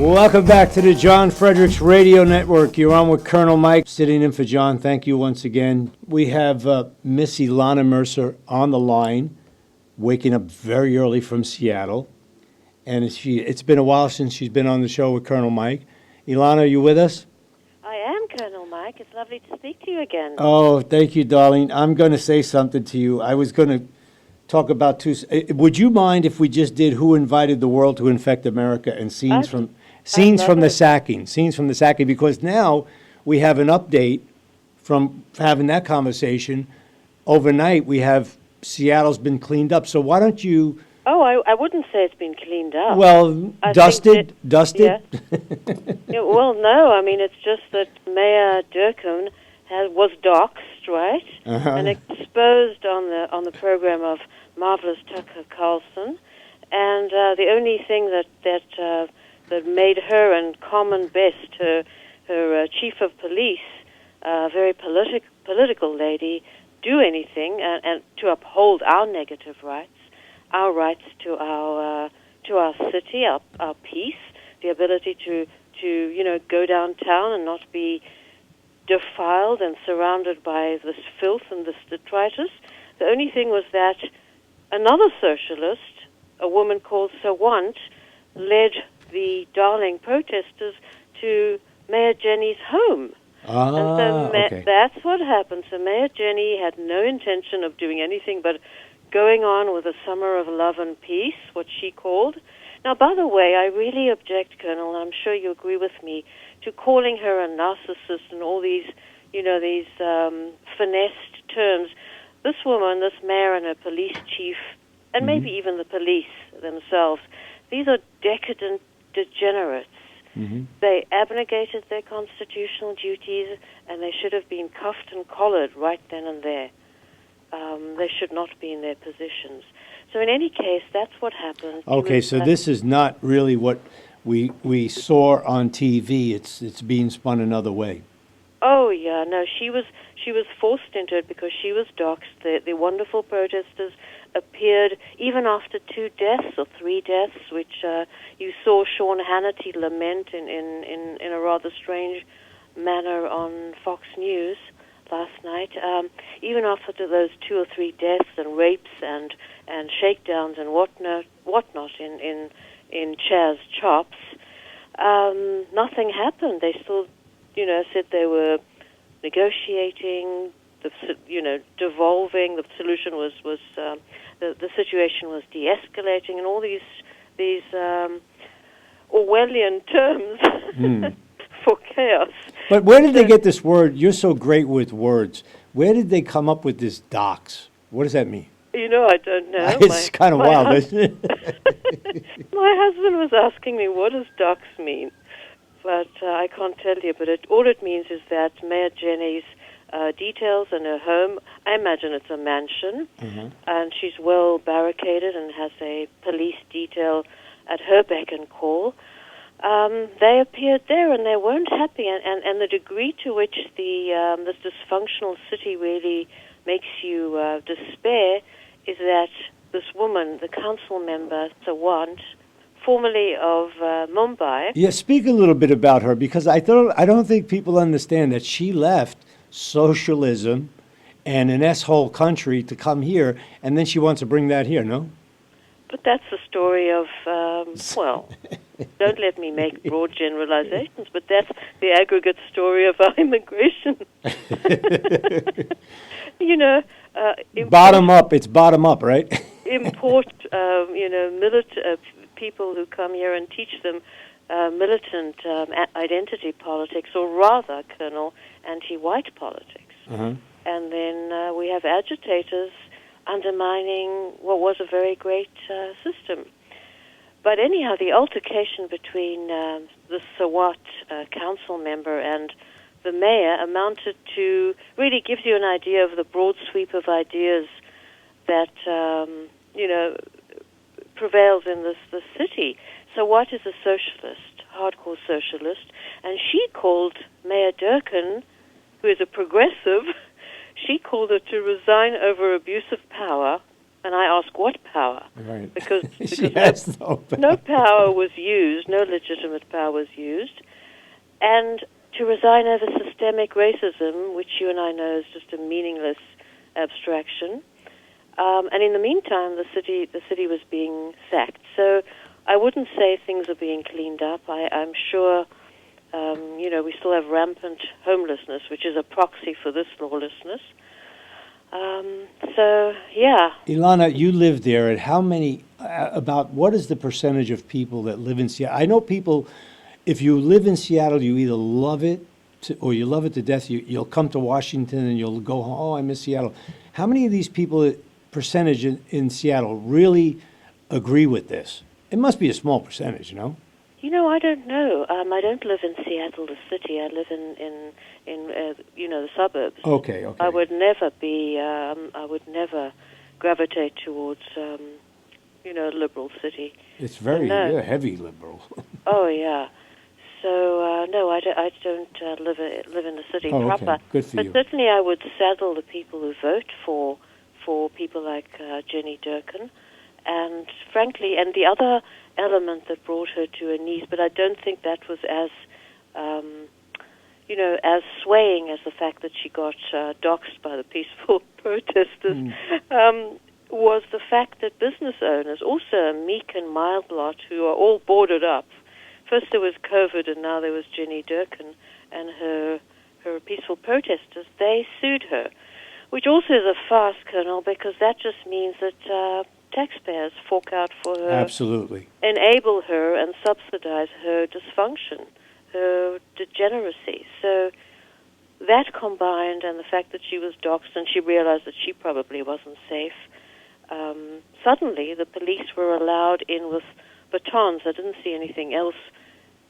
Welcome back to the John Fredericks Radio Network. You're on with Colonel Mike, sitting in for John. Thank you once again. We have Miss Ilana Mercer on the line, waking up very early from Seattle. And it's been a while since she's been on the show with Colonel Mike. Ilana, are you with us? I am, Colonel Mike. It's lovely to speak to you again. Oh, thank you, darling. I'm going to say something to you. I was going to talk about would you mind if we just did Who Invited the World to Infect America and scenes from the sacking, because now we have an update from having that conversation. Overnight, we have Seattle's been cleaned up. So why don't you... Oh, I wouldn't say it's been cleaned up. Well, dusted? Yeah. Yeah, well, no. I mean, it's just that Mayor Durkin was doxxed, right? Uh-huh. And exposed on the program of Marvelous Tucker Carlson. And the only thing that made her and Carmen Best, her chief of police, a very political lady, do anything and to uphold our negative rights, our rights to our city, our peace, the ability to go downtown and not be defiled and surrounded by this filth and this detritus. The only thing was that another socialist, a woman called Sawant, led the Darling protesters to Mayor Jenny's home. And so okay. That's what happened. So Mayor Jenny had no intention of doing anything but going on with a summer of love and peace, what she called. Now, by the way, I really object, Colonel, and I'm sure you agree with me, to calling her a narcissist and all these finessed terms. This woman, this mayor and her police chief, and maybe even the police themselves, these are decadent degenerates. Mm-hmm. They abnegated their constitutional duties, and they should have been cuffed and collared right then and there. They should not be in their positions. So in any case, that's what happened. Okay, so this is not really what we saw on TV. It's being spun another way. Oh yeah, no, she was forced into it because she was doxxed. The wonderful protesters appeared even after 2 deaths or 3 deaths, which you saw Sean Hannity lament in a rather strange manner on Fox News last night. Even after those 2 or 3 deaths and rapes and shakedowns and whatnot in Chaz Chops, nothing happened. They still, said they were negotiating, devolving. The solution was the situation was de-escalating, and all these Orwellian terms for chaos. But where did they get this word? You're so great with words. Where did they come up with this dox? What does that mean? I don't know. It's kind of wild, isn't it? My husband was asking me, what does dox mean? But I can't tell you. But all it means is that Mayor Jenny's details in her home, I imagine it's a mansion, and she's well barricaded and has a police detail at her beck and call. They appeared there and they weren't happy, and the degree to which this dysfunctional city really makes you despair is that this woman, the council member, Sawant, formerly of Mumbai... Yeah, speak a little bit about her, because I don't think people understand that she left socialism and an S-hole country to come here, and then she wants to bring that here, no? But that's the story of, don't let me make broad generalizations, but that's the aggregate story of our immigration. Bottom up, it's bottom up, right? Import, people who come here and teach them militant identity politics, or rather, Colonel, anti-white politics. Uh-huh. And then we have agitators undermining what was a very great system. But anyhow, the altercation between the Sawat council member and the mayor amounted to, really gives you an idea of the broad sweep of ideas that, prevails in this city. Sawat is a socialist, hardcore socialist, and she called Mayor Durkin, who is a progressive, she called her to resign over abuse of power And I ask, what power? Right. Because She has no power. no power was used, no legitimate power was used. And to resign over systemic racism, which you and I know is just a meaningless abstraction. And in the meantime, the city was being sacked. So I wouldn't say things are being cleaned up. I'm sure, we still have rampant homelessness, which is a proxy for this lawlessness. Ilana, you live there, and how many, what is the percentage of people that live in Seattle? I know people, if you live in Seattle, you either love it or you love it to death. You'll come to Washington and you'll go, oh, I miss Seattle. How many of these people, percentage in Seattle, really agree with this? It must be a small percentage, no? I don't know. I don't live in Seattle, the city. I live in the suburbs. Okay. I would never be. I would never gravitate towards, a liberal city. It's very heavy liberal. Oh yeah. So no, I don't live in the city proper. Okay. Good for you. But certainly, I would saddle the people who vote for people like Jenny Durkan, and frankly, and the other element that brought her to her knees, but I don't think that was as, as swaying as the fact that she got doxxed by the peaceful protesters, was the fact that business owners, also a meek and mild lot who are all boarded up. First there was COVID, and now there was Jenny Durkan and her peaceful protesters. They sued her, which also is a farce, Colonel, because that just means that taxpayers fork out for her. Absolutely. Enable her and subsidize her dysfunction, her degeneracy. So that combined, and the fact that she was doxxed and she realized that she probably wasn't safe, suddenly the police were allowed in with batons. I didn't see anything else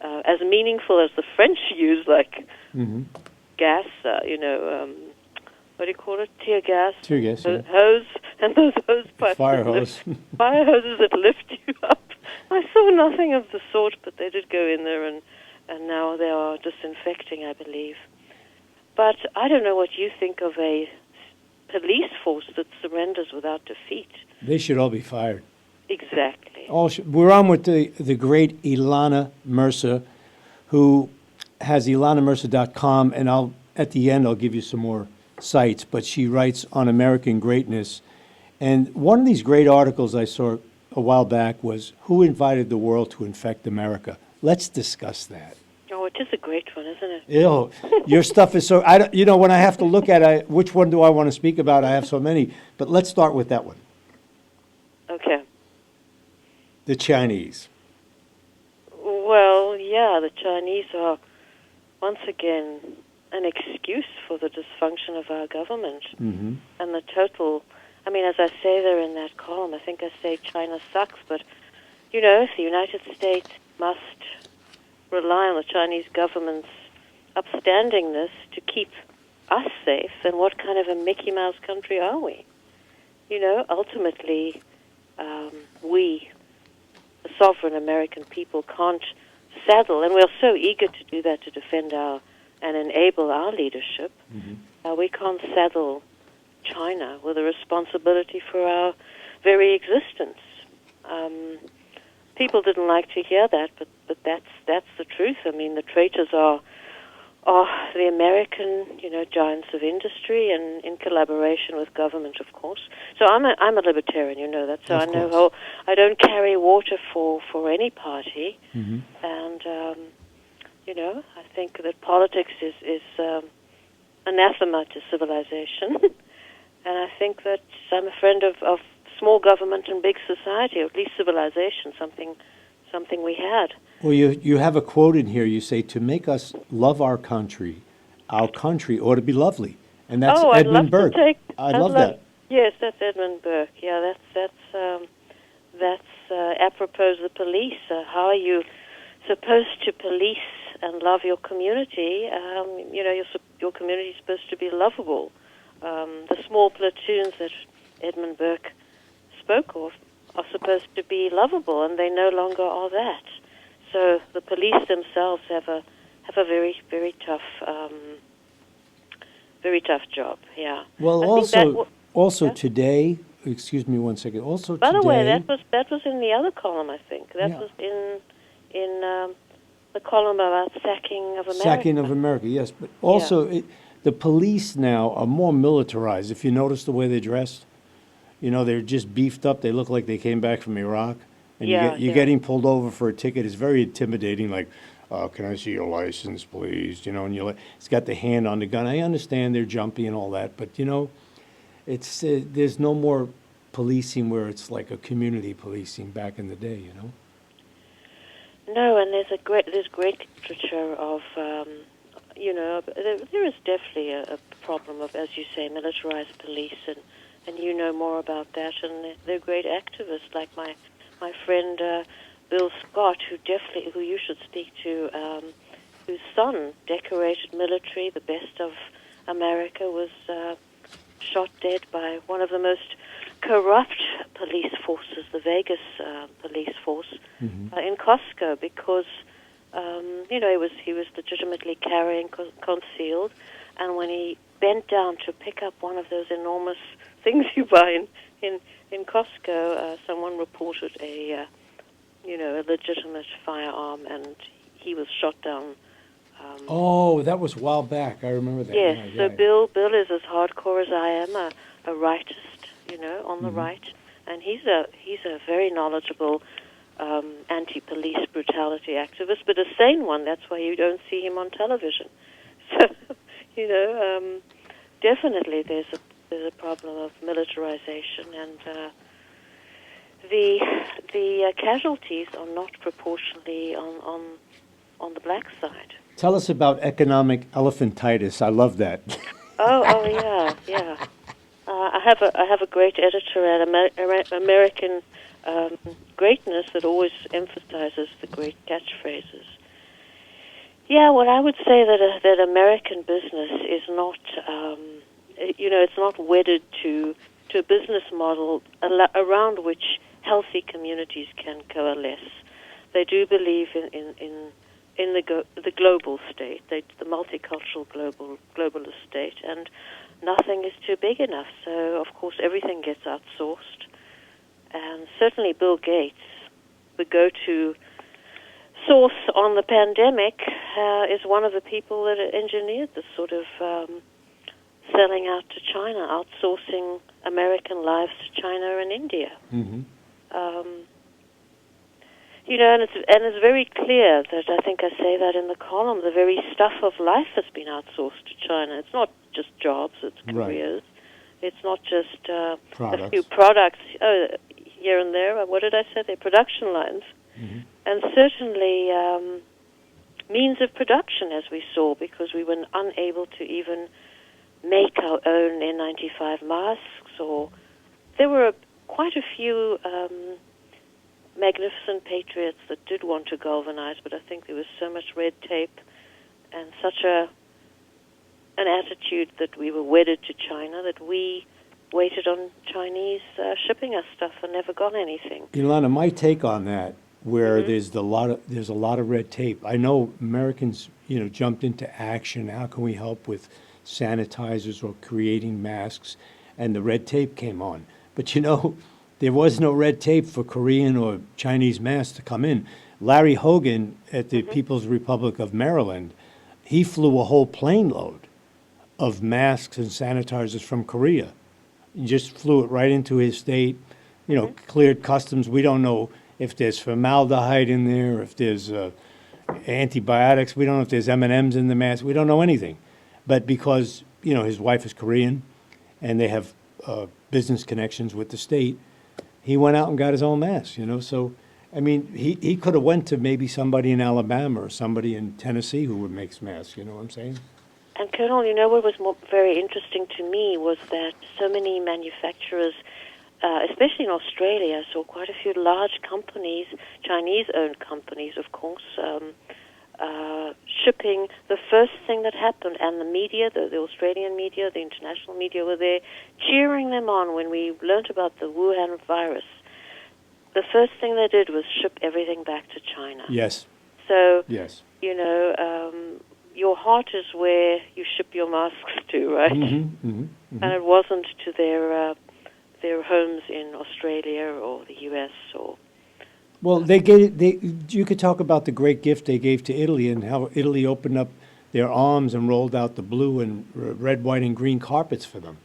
as meaningful as the French use, like gas, what do you call it? Tear gas. Tear gas, yeah. Hose, and those hose pipes. Fire hose. Fire hoses that lift you up. I saw nothing of the sort, but they did go in there, and now they are disinfecting, I believe. But I don't know what you think of a police force that surrenders without defeat. They should all be fired. Exactly. We're on with the great Ilana Mercer, who has ilanamercer.com, and at the end I'll give you some more sites, but she writes on American greatness. And one of these great articles I saw a while back was, Who Invited the World to Infect America? Let's discuss that. Oh, it is a great one, isn't it? Your stuff is so, when I have to look at it, which one do I want to speak about? I have so many, but let's start with that one. Okay. The Chinese. Well, yeah, the Chinese are, once again, an excuse for the dysfunction of our government and the total. I mean, as I say there in that column, I think I say China sucks, but, if the United States must rely on the Chinese government's upstandingness to keep us safe, then what kind of a Mickey Mouse country are we? Ultimately, we, the sovereign American people, can't saddle, and we're so eager to do that, to defend and enable our leadership. We can't saddle China with a responsibility for our very existence. People didn't like to hear that, but that's the truth. I mean, the traitors are the American, giants of industry, and in collaboration with government, of course. So I'm a libertarian, you know that. So I know how I don't carry water for any party, and I think that politics is anathema to civilization, and I think that I'm a friend of small government and big society, or at least civilization, something we had. Well, you have a quote in here. You say, to make us love our country ought to be lovely. And that's Edmund Burke. I love that. Yes, that's Edmund Burke. Yeah, that's apropos the police. How are you supposed to police and love your community? Your community is supposed to be lovable. The small platoons that Edmund Burke spoke of are supposed to be lovable, and they no longer are that. So the police themselves have a very, very tough job. Yeah. Well, also today, excuse me one second. Also By today... the way, that was in the other column, I think. That Yeah. was in the column about sacking of America. Sacking of America, yes. But also, the police now are more militarized. If you notice the way they're dressed, they're just beefed up. They look like they came back from Iraq. And you're getting pulled over for a ticket. It's very intimidating, like, can I see your license, please? And it's got the hand on the gun. I understand they're jumpy and all that, but, it's there's no more policing where it's like a community policing back in the day, No, and there's great literature of, there is definitely a problem of, as you say, militarized police, and you know more about that, and they're great activists, like my friend Bill Scott, who you should speak to, whose son, decorated military, the best of America, was shot dead by one of the most corrupt police forces, the Vegas police force, in Costco, because he was legitimately carrying concealed, and when he bent down to pick up one of those enormous things you buy in Costco, someone reported a legitimate firearm, and he was shot down. That was a while back. I remember that. Yes, Yeah, Bill is as hardcore as I am, a rightist, on the right, and he's a very knowledgeable anti-police brutality activist, but a sane one. That's why you don't see him on television. So, definitely there's a problem of militarization, and the casualties are not proportionally on the black side. Tell us about economic elephantitis. I love that. Oh yeah. I have a great editor at American Greatness that always emphasizes the great catchphrases. Yeah, well, I would say that American business is not, it's not wedded to a business model around which healthy communities can coalesce. They do believe in the global state, the multicultural globalist state, and nothing is too big enough. So, of course, everything gets outsourced. And certainly Bill Gates, the go-to source on the pandemic, is one of the people that engineered this sort of selling out to China, outsourcing American lives to China and India. Mm-hmm. And it's very clear that, I think I say that in the column, the very stuff of life has been outsourced to China. It's not just jobs, it's careers. Right. It's not just a few products here and there. What did I say? They're production lines. Mm-hmm. And certainly means of production, as we saw, because we were unable to even make our own N95 masks, or there were quite a few magnificent patriots that did want to galvanize, but I think there was so much red tape and such an attitude that we were wedded to China that we waited on Chinese shipping us stuff and never got anything. Ilana, my take on that, where there's a lot of red tape. I know Americans, jumped into action. How can we help with sanitizers or creating masks? And the red tape came on. But there was no red tape for Korean or Chinese masks to come in. Larry Hogan at the People's Republic of Maryland, he flew a whole plane load of masks and sanitizers from Korea. He just flew it right into his state, cleared customs. We don't know if there's formaldehyde in there, if there's antibiotics. We don't know if there's M&Ms in the mask. We don't know anything. But because, his wife is Korean and they have business connections with the state, he went out and got his own mask, So, he could have went to maybe somebody in Alabama or somebody in Tennessee who makes masks, you know what I'm saying? And Colonel, what was very interesting to me was that so many manufacturers, especially in Australia, saw quite a few large companies, Chinese-owned companies, of course, shipping the first thing that happened. And the media, the Australian media, the international media were there cheering them on when we learned about the Wuhan virus. The first thing they did was ship everything back to China. Yes. So, yes. Your heart is where you ship your masks to, right? Mm-hmm, mm-hmm, mm-hmm. And it wasn't to their their homes in Australia or the U.S. or. Well, you could talk about the great gift they gave to Italy and how Italy opened up their arms and rolled out the blue and red, white, and green carpets for them.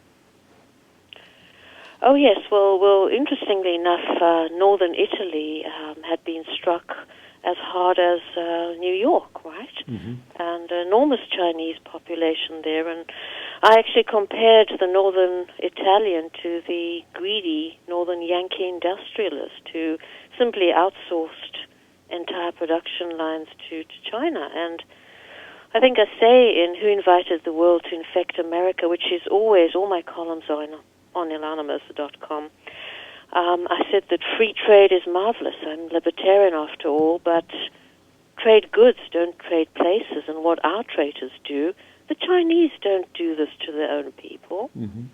Oh yes, well. Interestingly enough, northern Italy had been struck as hard as New York, right? Mm-hmm. And enormous Chinese population there. And I actually compared the northern Italian to the greedy northern Yankee industrialist who simply outsourced entire production lines to China. And I think I say in Who Invited the World to Infect America, which is always, all my columns are on ilanamercer.com, I said that free trade is marvelous. I'm libertarian after all, but trade goods don't trade places. And what our traders do, the Chinese don't do this to their own people. Mm-hmm.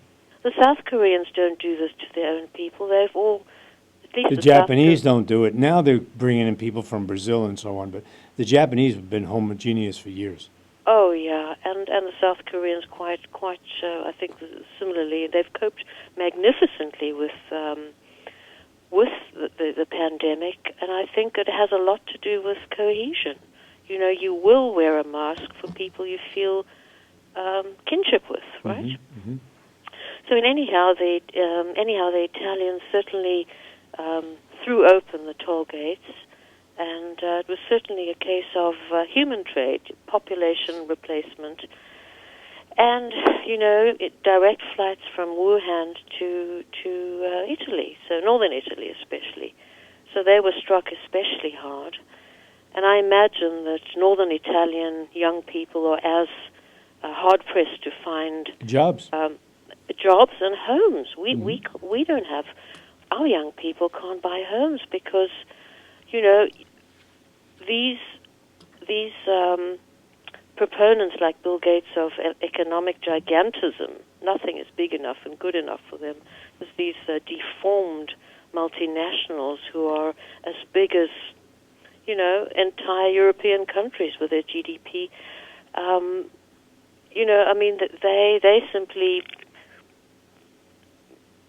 The South Koreans don't do this to their own people. They've all, at least The Japanese don't do it. Now they're bringing in people from Brazil and so on, but the Japanese have been homogeneous for years. Oh yeah, and the South Koreans quite I think similarly. They've coped magnificently with the pandemic, and I think it has a lot to do with cohesion. You know, you will wear a mask for people you feel kinship with, right? Mm-hmm. Mm-hmm. So anyhow, the Italians certainly threw open the toll gates. And it was certainly a case of human trade, population replacement, and direct flights from Wuhan to Italy, so northern Italy especially. So they were struck especially hard, and I imagine that northern Italian young people are as hard pressed to find jobs and homes. We don't have, our young people can't buy homes because. You know, these proponents like Bill Gates of economic gigantism, nothing is big enough and good enough for them. There's these deformed multinationals who are as big as, entire European countries with their GDP. They simply...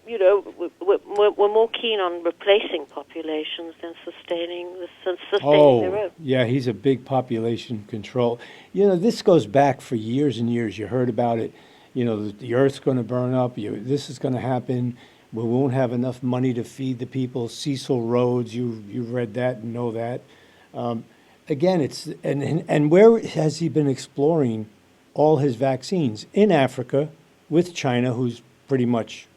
we're more keen on replacing populations than sustaining their own. Yeah, he's a big population control. This goes back for years and years. You heard about it. The Earth's going to burn up. This is going to happen. We won't have enough money to feed the people. Cecil Rhodes, you've read that and know that. Again, it's and where has he been exploring all his vaccines? In Africa, with China, who's pretty much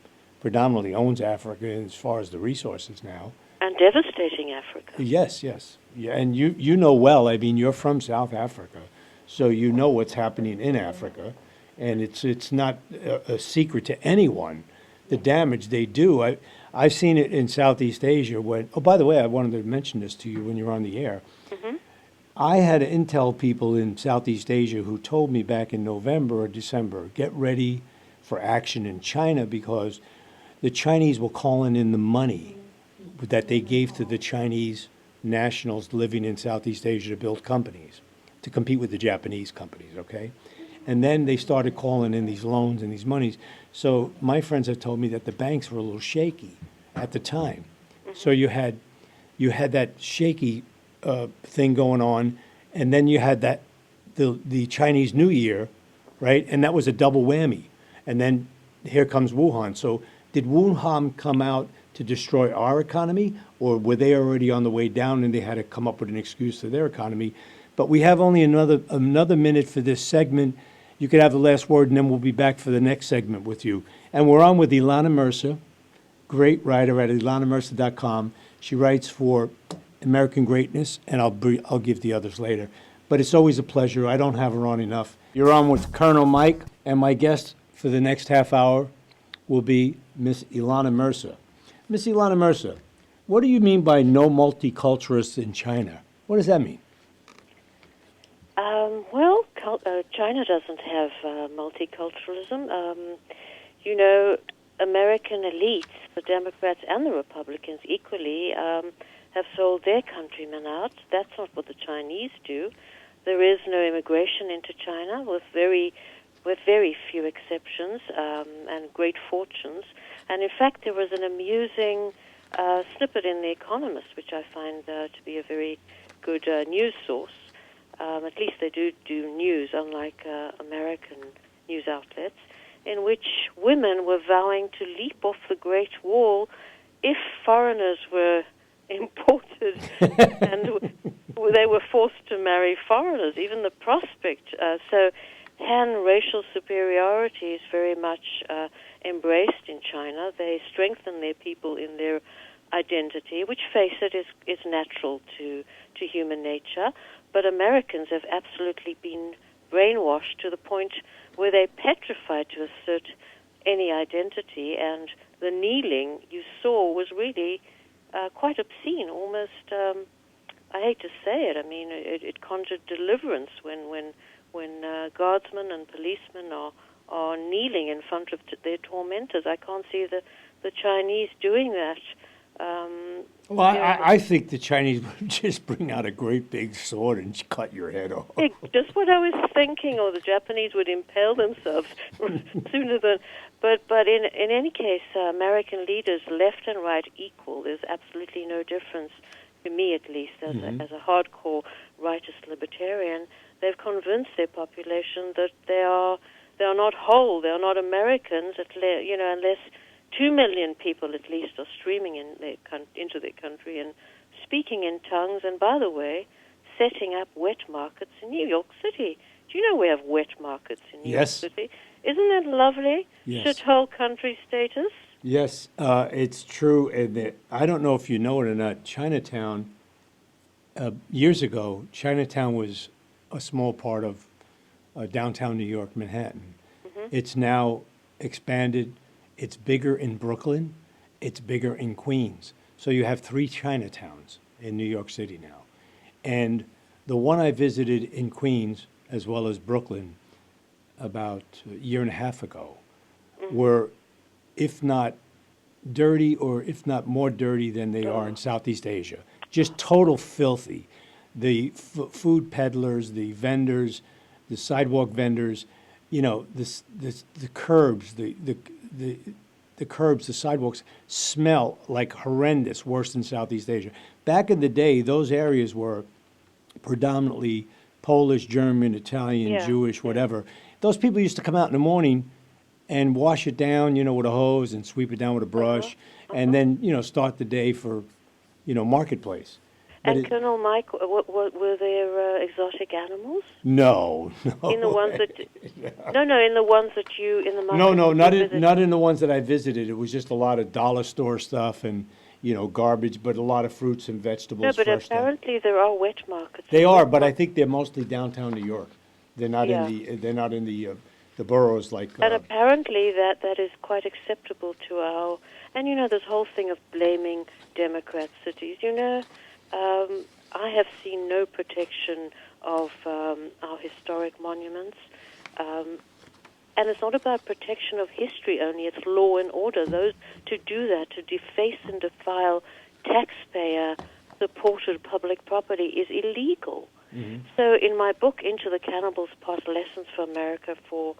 predominantly owns Africa as far as the resources now. And devastating Africa. Yes. Yeah, and you know well, I mean, you're from South Africa, so you know what's happening in Africa, and it's not a secret to anyone, the damage they do. I've seen it in Southeast Asia when, oh, by the way, I wanted to mention this to you when you're on the air. Mm-hmm. I had intel people in Southeast Asia who told me back in November or December, get ready for action in China because the Chinese were calling in the money that they gave to the Chinese nationals living in Southeast Asia to build companies, to compete with the Japanese companies, okay? And then they started calling in these loans and these monies. So my friends have told me that the banks were a little shaky at the time. So you had that shaky thing going on, and then you had that the Chinese New Year, right? And that was a double whammy. And then here comes Wuhan. So did Wuhan come out to destroy our economy, or were they already on the way down and they had to come up with an excuse to their economy? But we have only another minute for this segment. You could have the last word, and then we'll be back for the next segment with you. And we're on with Ilana Mercer, great writer at ilanamercer.com. She writes for American Greatness, and I'll give the others later. But it's always a pleasure. I don't have her on enough. You're on with Colonel Mike, and my guest for the next half hour will be Miss Ilana Mercer. Miss Ilana Mercer, what do you mean by no multiculturalists in China? What does that mean? China doesn't have multiculturalism. American elites, the Democrats and the Republicans equally, have sold their countrymen out. That's not what the Chinese do. There is no immigration into China, with very few exceptions and great fortunes. And in fact, there was an amusing snippet in The Economist, which I find to be a very good news source. At least they do news, unlike American news outlets, in which women were vowing to leap off the Great Wall if foreigners were imported and they were forced to marry foreigners, even the prospect. So Han racial superiority is very much embraced in China. They strengthen their people in their identity, which, face it, is natural to human nature. But Americans have absolutely been brainwashed to the point where they're petrified to assert any identity, and the kneeling you saw was really quite obscene, almost, I hate to say it, I mean, it conjured deliverance when guardsmen and policemen are kneeling in front of their tormentors. I can't see the Chinese doing that. Well, I think the Chinese would just bring out a great big sword and cut your head off. Just what I was thinking, or the Japanese would impale themselves sooner than... But in any case, American leaders, left and right, equal. There's absolutely no difference, to me at least, as a hardcore righteous libertarian. They've convinced their population that they are not whole, they are not Americans, unless 2 million people at least are streaming into their country and speaking in tongues, and by the way, setting up wet markets in New York City. Do you know we have wet markets in New York City? Isn't that lovely? Yes. Shithole country status? Yes, it's true. And I don't know if you know it or not, Chinatown, years ago, Chinatown was a small part of downtown New York, Manhattan. It's now expanded. It's bigger in Brooklyn. It's bigger in Queens. So you have 3 Chinatowns in New York City now. And the one I visited in Queens, as well as Brooklyn, about a year and a half ago, were, if not dirty, or if not more dirty than they are in Southeast Asia. Just total filthy. The food peddlers, the vendors, the sidewalk vendors, the curbs, the curbs, the sidewalks smell like horrendous, worse than Southeast Asia. Back in the day, those areas were predominantly Polish, German, Italian, Jewish, whatever. Those people used to come out in the morning and wash it down, with a hose, and sweep it down with a brush, and then, start the day for, marketplace. But and Colonel Mike, were there exotic animals? No. In the ones that, in the ones that you in the market. No, not in the ones that I visited. It was just a lot of dollar store stuff and garbage, but a lot of fruits and vegetables. No, but fresh apparently stuff. there are wet markets. They are, but I think they're mostly downtown New York. They're not in the boroughs like. And apparently that is quite acceptable to our. And this whole thing of blaming Democrat cities. I have seen no protection of our historic monuments. And it's not about protection of history only, it's law and order. Those to do that, to deface and defile taxpayer-supported public property is illegal. So in my book, Into the Cannibal's Pot, Lessons for America from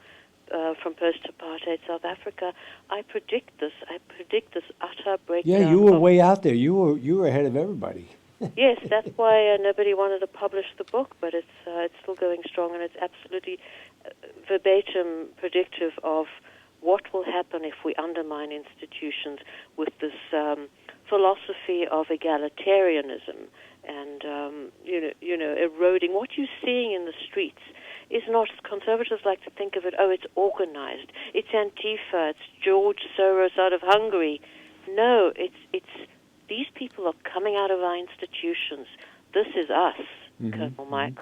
Post-Apartheid South Africa, I predict this. I predict this utter breakdown. Yeah, you were way out there. You were ahead of everybody. Yes, that's why nobody wanted to publish the book, but it's still going strong, and it's absolutely verbatim predictive of what will happen if we undermine institutions with this philosophy of egalitarianism and eroding. What you're seeing in the streets is not, conservatives like to think of it, it's organized, it's Antifa, it's George Soros out of Hungary. No, it's these people are coming out of our institutions. This is us, Colonel Mike.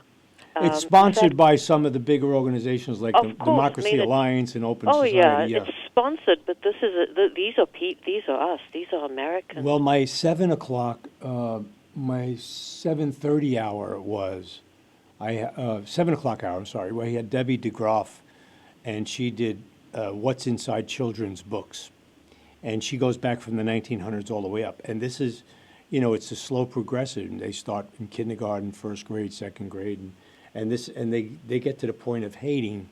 It's sponsored by some of the bigger organizations like the Democracy Alliance and Open Society. It's sponsored, but this is these are us. These are Americans. Well, my 7 o'clock, my 7:30 hour was, 7 o'clock hour. I'm sorry. Where he had Debbie DeGroff, and she did What's Inside Children's Books, and she goes back from the 1900s all the way up. And this is, it's a slow progressive. And they start in kindergarten, first grade, second grade, and they get to the point of hating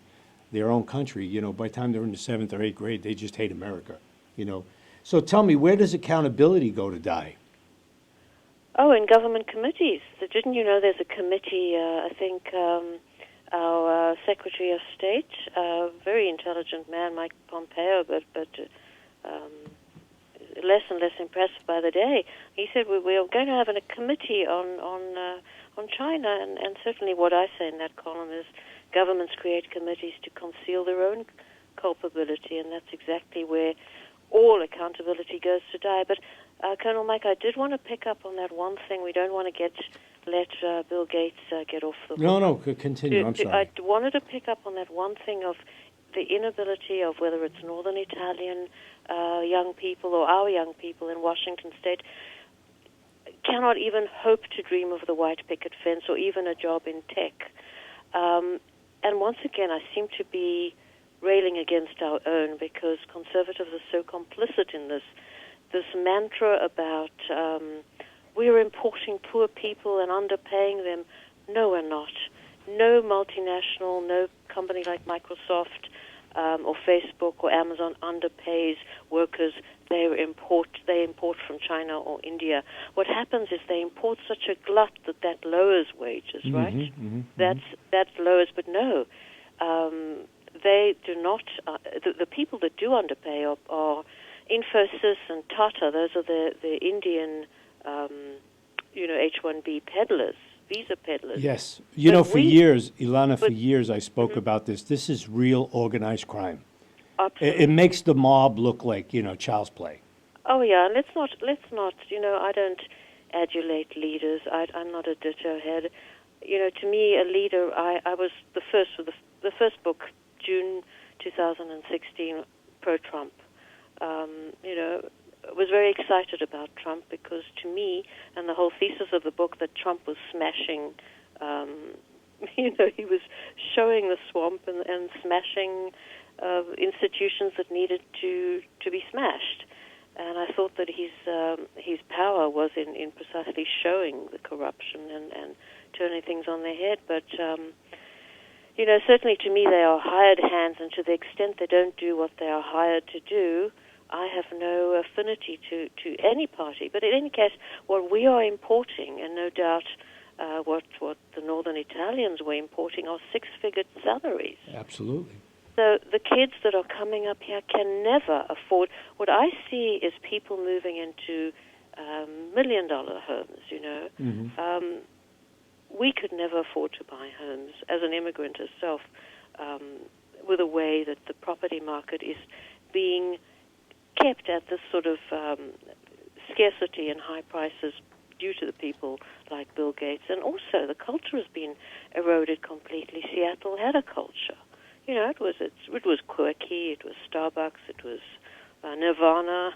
their own country. By the time they're in the 7th or 8th grade, they just hate America. So tell me, where does accountability go to die? Oh, in government committees. So didn't you know there's a committee, I think our Secretary of State, very intelligent man, Mike Pompeo, but less and less impressed by the day. He said we are going to have a committee on China, and certainly what I say in that column is governments create committees to conceal their own culpability, and that's exactly where all accountability goes to die. But Colonel Mike, I did want to pick up on that one thing. We don't want to let Bill Gates get off the hook. No, continue. I'm sorry. I wanted to pick up on that one thing of the inability of whether it's Northern Italian young people or our young people in Washington State cannot even hope to dream of the white picket fence or even a job in tech. And once again, I seem to be railing against our own because conservatives are so complicit in this mantra about we're importing poor people and underpaying them. No, we're not. No multinational, no company like Microsoft or Facebook or Amazon underpays workers. They import from China or India. What happens is they import such a glut that lowers wages, right? That lowers, but no, they do not. The people that do underpay are Infosys and Tata. Those are the Indian, H-1B peddlers, visa peddlers. Yes. For years, Ilana, I spoke about this. This is real organized crime. Absolutely. It makes the mob look like, child's play. Oh, yeah. Let's not, I don't adulate leaders. I'm not a ditto head. To me, a leader, I was the first with the first book, June 2016, pro-Trump. Was very excited about Trump because to me, and the whole thesis of the book, that Trump was smashing, he was showing the swamp and smashing institutions that needed to be smashed. And I thought that his power was in precisely showing the corruption and turning things on their head. But certainly to me they are hired hands, and to the extent they don't do what they are hired to do, I have no affinity to any party. But in any case, what we are importing, and no doubt what the Northern Italians were importing, are six-figure salaries. Absolutely. So the kids that are coming up here can never afford. What I see is people moving into million-dollar homes, we could never afford to buy homes as an immigrant herself, with the way that the property market is being kept at this sort of scarcity and high prices due to the people like Bill Gates. And also the culture has been eroded completely. Seattle had a culture. It was quirky, it was Starbucks, it was Nirvana,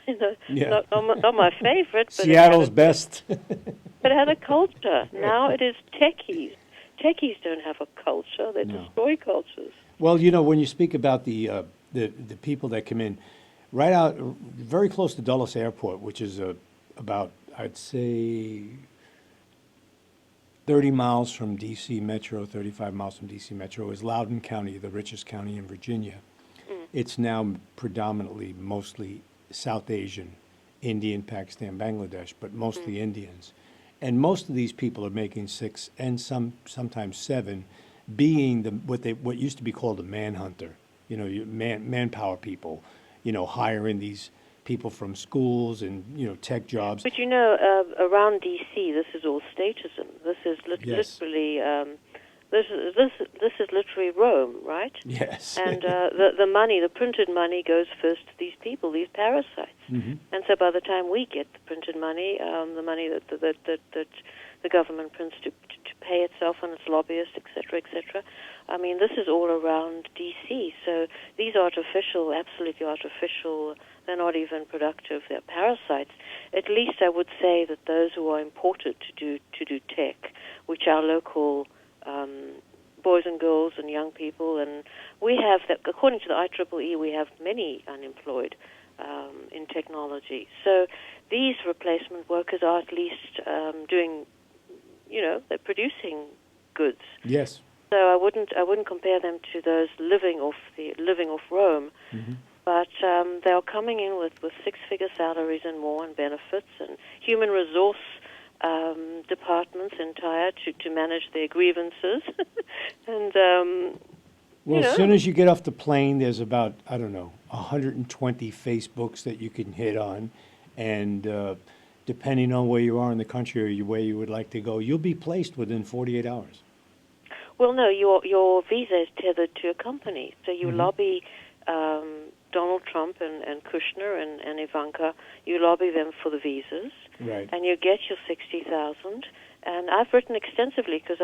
Yeah. not my favorite. But Seattle's best. But it had a culture. Now it is techies. Techies don't have a culture. They destroy cultures. Well, when you speak about the people that come in, right out, very close to Dulles Airport, which is about, I'd say, 30 miles from D.C. Metro, 35 miles from D.C. Metro, is Loudoun County, the richest county in Virginia. It's now predominantly, mostly South Asian, Indian, Pakistan, Bangladesh, but mostly Indians. And most of these people are making $6 and sometimes $7, being what used to be called a manhunter, manpower people, hiring these people from schools and, tech jobs. But around D.C., this is all statism. This is literally, this is literally Rome, right? Yes. And the money, the printed money, goes first to these people, these parasites. And so by the time we get the printed money, the money that the government prints to pay itself and its lobbyists, etc., I mean, this is all around D.C. So these artificial, absolutely artificial, they're not even productive, they're parasites. At least I would say that those who are imported to do tech, which are local boys and girls and young people, and we have, that, according to the IEEE, we have many unemployed in technology. So these replacement workers are at least doing, they're producing goods. Yes. So I wouldn't compare them to those living off Rome. But they are coming in with six-figure salaries and more, and benefits, and human resource departments entire to manage their grievances. And well, as soon as you get off the plane, there's about, 120 Facebooks that you can hit on, and depending on where you are in the country or where you would like to go, you'll be placed within 48 hours. Well, no, your visa is tethered to a company, so you lobby Donald Trump and Kushner and Ivanka. You lobby them for the visas, right? And you get your 60,000. And I've written extensively because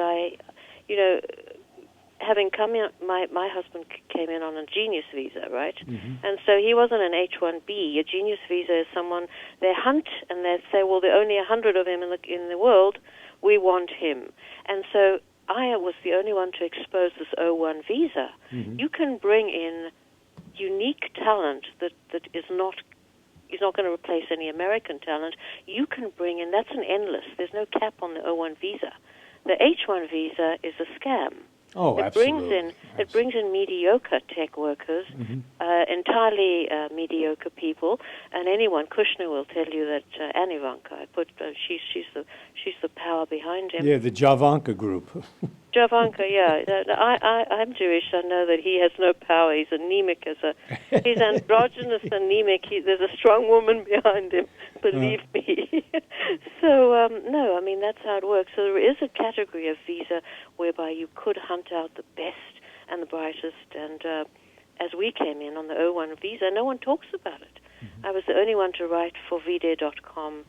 having come in, my husband came in on a genius visa, right? And so he wasn't an H-1B. A genius visa is someone they hunt and they say, well, there are only 100 of him in the world. We want him, and so I was the only one to expose this O-1 visa. You can bring in unique talent that is not going to replace any American talent. You can bring in, that's an endless. There's no cap on the O-1 visa. The H-1 visa is a scam. Oh, absolutely. It brings in mediocre tech workers, entirely mediocre people, and anyone. Kushner will tell you that and Ivanka. She's the power behind him. Yeah, the Javanka group. Javanka, yeah. I'm Jewish. I know that he has no power. He's anemic he's androgynous, anemic. There's a strong woman behind him. Believe me. So no, I mean that's how it works. So there is a category of visa whereby you could hunt out the best and the brightest. And as we came in on the O-1 visa, no one talks about it. I was the only one to write for weekday.com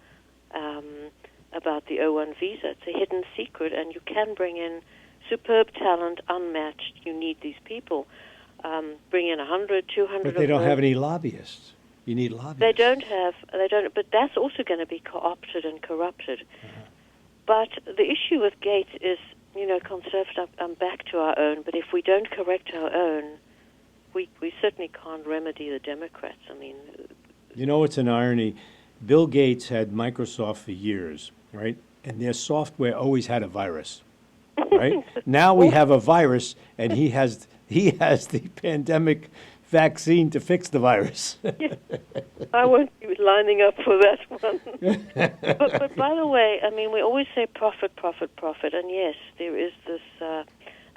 about the O-1 visa. It's a hidden secret, and you can bring in superb talent, unmatched. You need these people. Bring in 100, 200. But they don't have any lobbyists. You need lobbyists. They don't, but that's also going to be co-opted and corrupted. But the issue with Gates is, conservative, I'm back to our own, but if we don't correct our own, we certainly can't remedy the Democrats. I mean... It's an irony. Bill Gates had Microsoft for years, right? And their software always had a virus, right? Now we have a virus, and he has the pandemic vaccine to fix the virus. I won't be lining up for that one. but by the way, I mean, we always say profit, profit, profit. And yes, there is this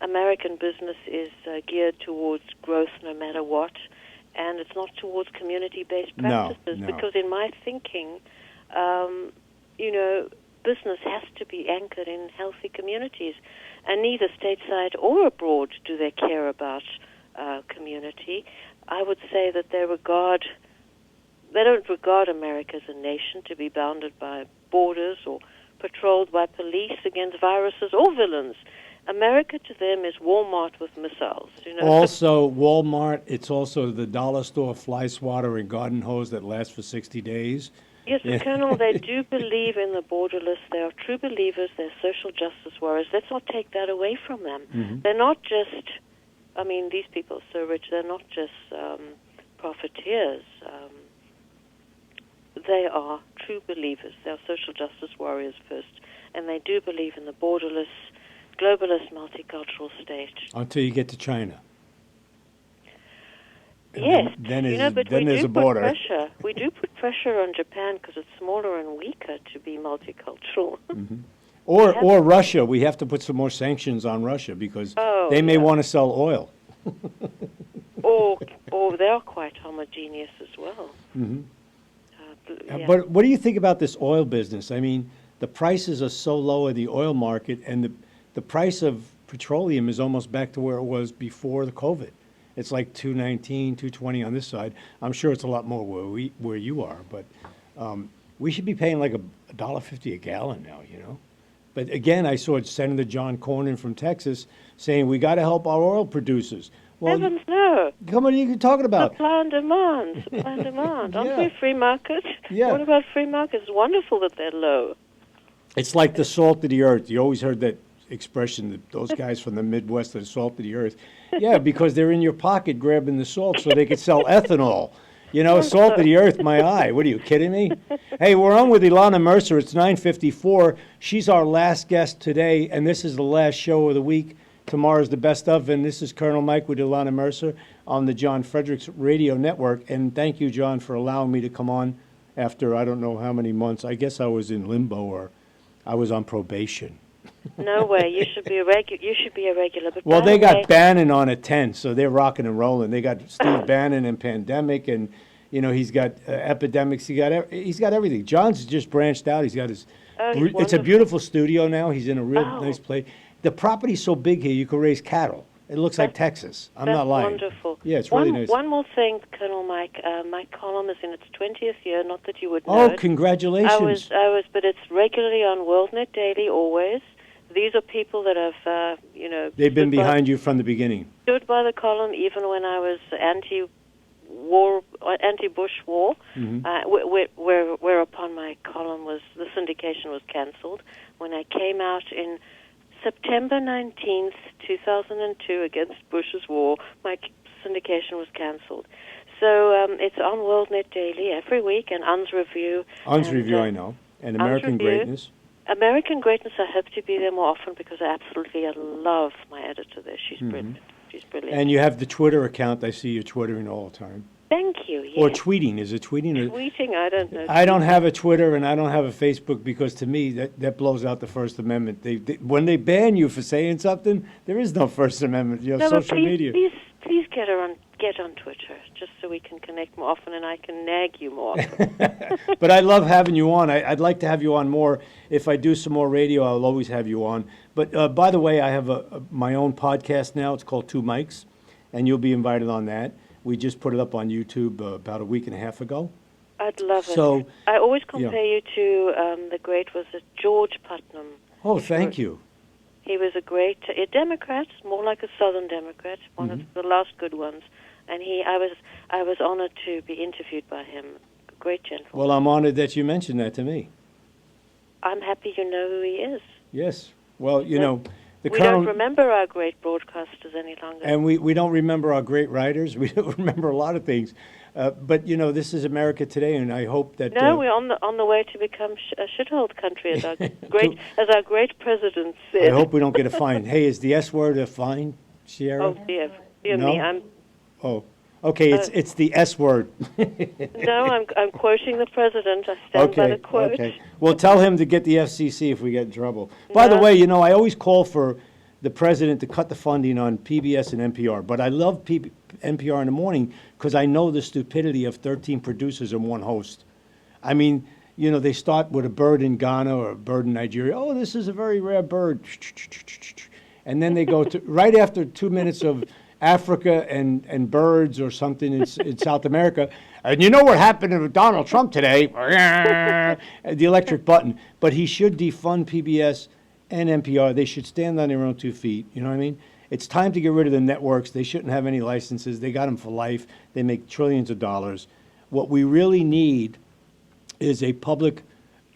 American business is geared towards growth no matter what. And it's not towards community-based practices. No. Because in my thinking, business has to be anchored in healthy communities. And neither stateside or abroad do they care about community. I would say that they don't regard America as a nation to be bounded by borders or patrolled by police against viruses or villains. America to them is Walmart with missiles. Also, Walmart, it's also the dollar store fly swatter and garden hose that lasts for 60 days. Yes, but Colonel, they do believe in the borderless. They are true believers. They're social justice warriors. Let's not take that away from them. They're not just... I mean, these people are so rich, they're not just profiteers. They are true believers. They are social justice warriors first. And they do believe in the borderless, globalist, multicultural state. Until you get to China. And yes. Then there's a border. We do put pressure on Japan because it's smaller and weaker to be multicultural. Or Russia. We have to put some more sanctions on Russia because they may want to sell oil. or they are quite homogeneous as well. But what do you think about this oil business? I mean, the prices are so low in the oil market, and the price of petroleum is almost back to where it was before the COVID. It's like $2.19, $2.20 on this side. I'm sure it's a lot more where you are, but we should be paying like $1.50 a gallon now, But again, I saw Senator John Cornyn from Texas saying we got to help our oil producers. Well, heavens no! Come on, you're talking about supply and demand. Supply and demand. Aren't we a free market? Yeah. What about free markets? It's wonderful that they're low. It's like the salt of the earth. You always heard that expression, that those guys from the Midwest are the salt of the earth. Yeah, because they're in your pocket grabbing the salt so they could sell ethanol. Salt of the earth, my eye. What are you kidding me? Hey, we're on with Ilana Mercer. It's 9:54. She's our last guest today, and this is the last show of the week. Tomorrow's the best of, and this is Colonel Mike with Ilana Mercer on the John Fredericks Radio Network. And thank you, John, for allowing me to come on after I don't know how many months. I guess I was in limbo or I was on probation. No way. You should be a regular. But well, they got Bannon on at 10, so they're rocking and rolling. They got Steve Bannon and Pandemic, and he's got Epidemics. He's got everything. John's just branched out. He's got his. It's a beautiful studio now. He's in a real nice place. The property's so big here, you could raise cattle. It looks like Texas. I'm not lying. That's wonderful. Yeah, it's really nice. One more thing, Colonel Mike. My column is in its 20th year. Not that you would know it. Congratulations! But it's regularly on WorldNet Daily. Always. These are people that have, They've been behind you from the beginning. Stood by the column even when I was anti-Bush war, whereupon my column the syndication was cancelled. When I came out in September 19th, 2002, against Bush's war, my syndication was cancelled. So it's on WorldNet Daily every week, and UN's Review. UN's Review, I know, and American Greatness. American Greatness, I hope to be there more often because I love my editor there. She's brilliant. She's brilliant. And you have the Twitter account. I see you twittering all the time. Thank you. Yes. Or tweeting. Is it tweeting? Tweeting, I don't know. I don't have a Twitter and I don't have a Facebook because to me that blows out the First Amendment. When they ban you for saying something, there is no First Amendment. Social media. Please get on Twitter just so we can connect more often and I can nag you more often. But I love having you on. I'd like to have you on more. If I do some more radio, I'll always have you on. But by the way, I have my own podcast now. It's called Two Mics, and you'll be invited on that. We just put it up on YouTube about a week and a half ago. I'd love it. I always compare you to the great, was it George Putnam? Oh, thank you. He was a Democrat, more like a Southern Democrat, one of the last good ones. And I was honored to be interviewed by him. A great gentleman. Well, I'm honored that you mentioned that to me. I'm happy you know who he is. Yes. Well, we don't remember our great broadcasters any longer. And we don't remember our great writers. We don't remember a lot of things. But, this is America today, and I hope that... No, we're on the way to become a shithole country, as our great president said. I hope we don't get a fine. Hey, is the S word a fine, Sierra? Oh, dear me. Oh, okay, it's the S word. No, I'm quoting the president. I stand by the quote. Okay. Well, tell him to get the FCC if we get in trouble. By the way, I always call for the president to cut the funding on PBS and NPR, but I love NPR in the morning because I know the stupidity of 13 producers and one host. I mean, they start with a bird in Ghana or a bird in Nigeria. Oh, this is a very rare bird. And then they go to right after 2 minutes of Africa and birds or something in South America. And you know what happened to Donald Trump today? The electric button. But he should defund PBS and NPR. They should stand on their own 2 feet. You know what I mean? It's time to get rid of the networks. They shouldn't have any licenses. They got them for life. They make trillions of dollars. What we really need is a public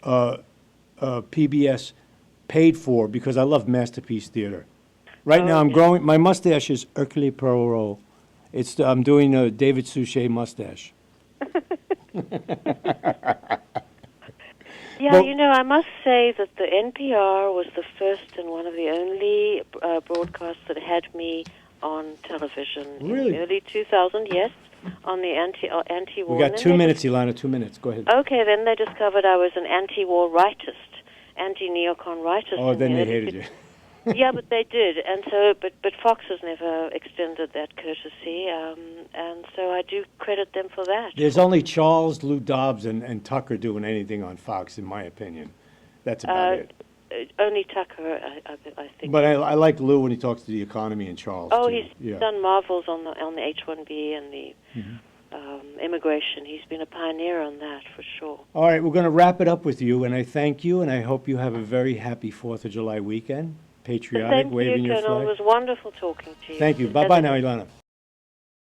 PBS paid for, because I love Masterpiece Theater. Right now, I'm growing. My mustache is Hercule Poirot. I'm doing a David Suchet mustache. Yeah, I must say that the NPR was the first and one of the only broadcasts that had me on television. Really? In the early 2000, yes, on the anti-war. We got 2 minutes, Ilana, 2 minutes. Go ahead. Okay, then they discovered I was an anti-war rightist, anti-neocon rightist. Oh, then they hated you. Yeah, but they did, and so, but Fox has never extended that courtesy, and so I do credit them for that. There's only Charles, Lou Dobbs, and Tucker doing anything on Fox, in my opinion. That's about it. Only Tucker, I think. But I like Lou when he talks to the economy and Charles. Oh, too. He's done marvels on the H-1B and the immigration. He's been a pioneer on that for sure. All right, we're going to wrap it up with you, and I thank you, and I hope you have a very happy 4th of July weekend. Patriotic, waving your flag. It was wonderful talking to you. Thank you. Bye-bye now, Ilana.